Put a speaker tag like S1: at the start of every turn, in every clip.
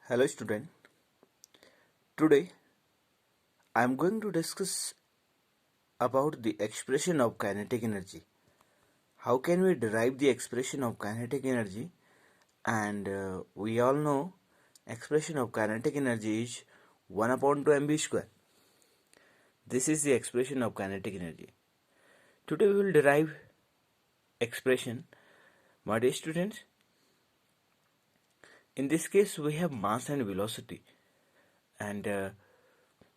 S1: Hello student. Today I am going to discuss about the expression of kinetic energy. How can we derive the expression of kinetic energy? And we all know expression of kinetic energy is 1 upon 2 mv square. This is the expression of kinetic energy. Today we will derive expression. My dear students, in this case we have mass and velocity, and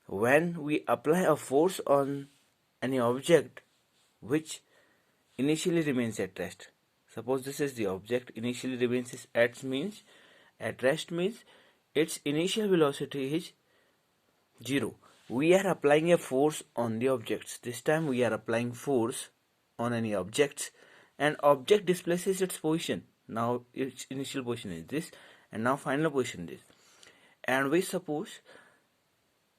S1: when we apply a force on any object which initially remains at rest. Suppose this is the object initially remains at rest means its initial velocity is 0. We are applying a force on the objects. This time we are applying force on any objects, and object displaces its position. Now its initial position is this, and now final position is this. And we suppose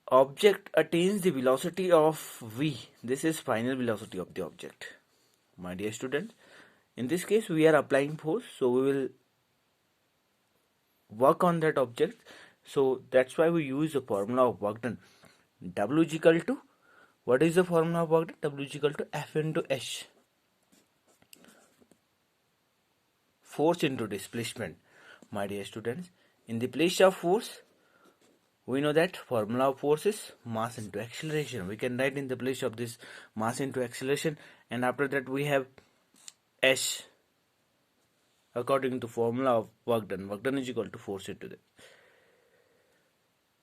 S1: object attains the velocity of v. This is final velocity of the object. My dear students, in this case we are applying force, so we will work on that object. So that's why we use the formula of work done. W is equal to, what is the formula of work done? W is equal to F into H. Force into displacement. My dear students, in the place of force, we know that formula of force is mass into acceleration. We can write in the place of this mass into acceleration, and after that we have H according to formula of work done. Work done is equal to force into that.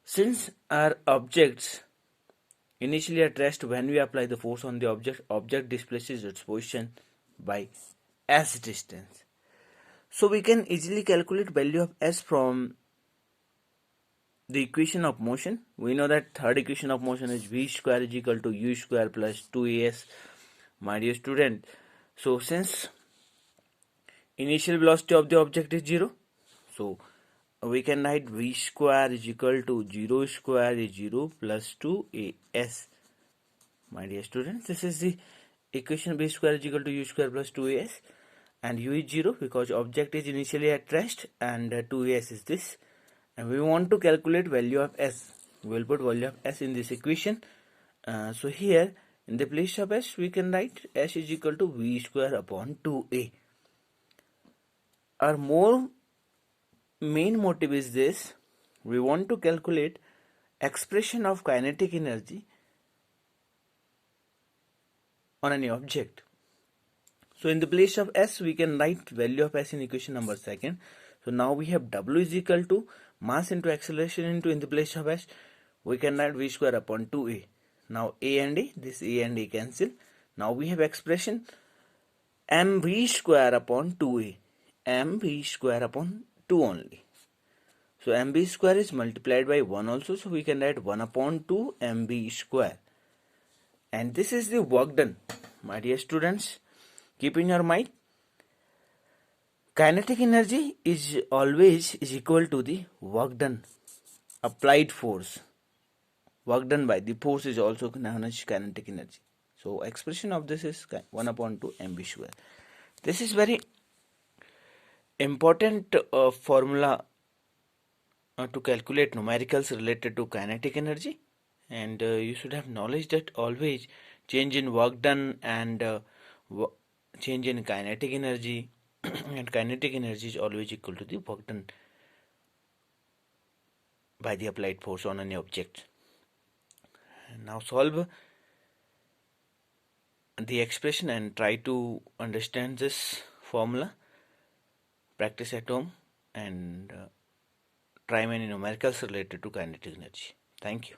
S1: Since our objects initially at rest, when we apply the force on the object displaces its position by s distance. So we can easily calculate value of s from the equation of motion. We know that third equation of motion is v square is equal to u square plus 2as. My dear student, so since initial velocity of the object is 0, so we can write v square is equal to 0 square is 0 plus 2as. My dear students, this is the equation. V square is equal to u square plus 2as, and u is 0 because object is initially at rest, and 2as is this, and we want to calculate value of s. We will put value of s in this equation. So here in the place of s we can write s is equal to v square upon 2a. Our main motive is this: we want to calculate expression of kinetic energy on any object. So in the place of s we can write value of s in equation number 2. So now we have w is equal to mass into acceleration into, in the place of s we can write v square upon 2a. Now a and a, this a and a cancel. Now we have expression mv square upon 2a, mv square upon 2 only. So mv square is multiplied by 1 also, so we can write 1 upon 2 mv square. And this is the work done. My dear students, keep in your mind, kinetic energy is always equal to the work done, applied force. Work done by the force is also known as kinetic energy. So expression of this is 1 upon 2 mv square. This is very important formula to calculate numericals related to kinetic energy, and you should have knowledge that always change in work done and change in kinetic energy and kinetic energy is always equal to the work done by the applied force on any object. Now solve the expression and try to understand this formula. Practice at home and try many numericals related to kinetic energy. Thank you.